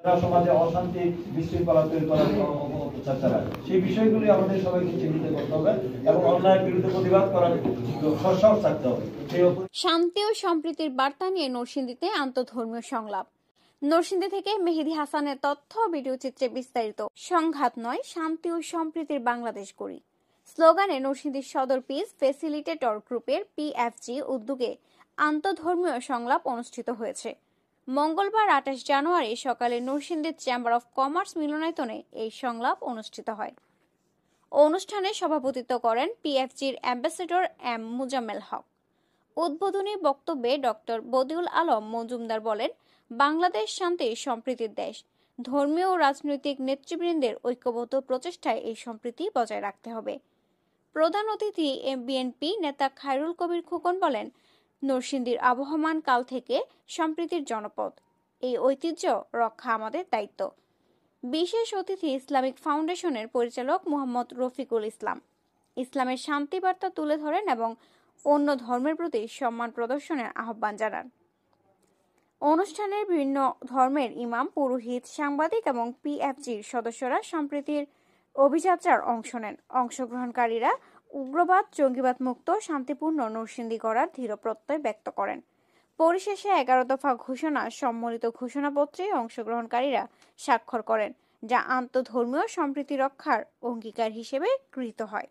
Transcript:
যারা সমাজে অশান্তি বিশৃঙ্খলা তৈরি করার অপপ্রচার, সেই বিষয়গুলি আমাদের সবাইকে চিহ্নিত করতে হবে এবং অন্যায়ের বিরুদ্ধে প্রতিবাদ করার সাহস থাকতে হবে। শান্তি ও সম্প্রীতির বার্তা নিয়ে নরসিংদীতে আন্তঃধর্মীয় সংলাপ। নরসিংদী থেকে মেহেদী হাসানের তথ্য ভিডিও চিত্রে বিস্তারিত। সংঘাত নয়, শান্তি ও সম্প্রীতির বাংলাদেশ গড়ি স্লোগানে নরসিংদীর সদর পিস ফ্যাসিলিটেটর গ্রুপের পিএফজি উদ্যোগে আন্তঃধর্মীয় সংলাপ অনুষ্ঠিত হয়েছে। মঙ্গলবার 28 জানুয়ারি সকালে নরসিংদীর চেম্বার অফ কমার্স মিলনায়তনে এই সংলাপ অনুষ্ঠিত হয়। অনুষ্ঠানে সভাপতিত্ব করেন পিএফজির অ্যাম্বাসেডর এম মুজাম্মেল হক। উদ্বোধনী বক্তব্যে ডক্টর বদিউল আলম মজুমদার বলেন, বাংলাদেশ শান্তি সম্প্রীতির দেশ। ধর্মীয় ও রাজনৈতিক নেতৃবৃন্দের ঐক্যবদ্ধ প্রচেষ্টায় এই সম্প্রীতি বজায় রাখতে হবে। প্রধান অতিথি বিএনপি নেতা খায়রুল কবির খোকন বলেন, নরসিংদীর আবহমান কাল থেকে সম্প্রীতির জনপদ। এই ঐতিহ্য রক্ষা আমাদের দায়িত্ব। বিশেষ অতিথি ইসলামিক ফাউন্ডেশনের পরিচালক মোহাম্মদ রফিকুল ইসলাম ইসলামের শান্তি বার্তা তুলে ধরেন এবং অন্য ধর্মের প্রতি সম্মান প্রদর্শনের আহ্বান জানান। অনুষ্ঠানের বিভিন্ন ধর্মের ইমাম, পুরোহিত, সাংবাদিক এবং পিএফজির সদস্যরা সম্প্রীতির অভিযাত্রার অংশ নেন। অংশগ্রহণকারীরা উগ্রবাদ, জঙ্গিবাদ মুক্ত শান্তিপূর্ণ নরসিংদী গড়ার দৃঢ় প্রত্যয় ব্যক্ত করেন। পরিশেষে 11 দফা ঘোষণা সম্মিলিত ঘোষণাপত্রে অংশগ্রহণকারীরা স্বাক্ষর করেন, যা আন্তঃধর্মীয় সম্প্রীতি রক্ষার অঙ্গীকার হিসেবে গৃহীত হয়।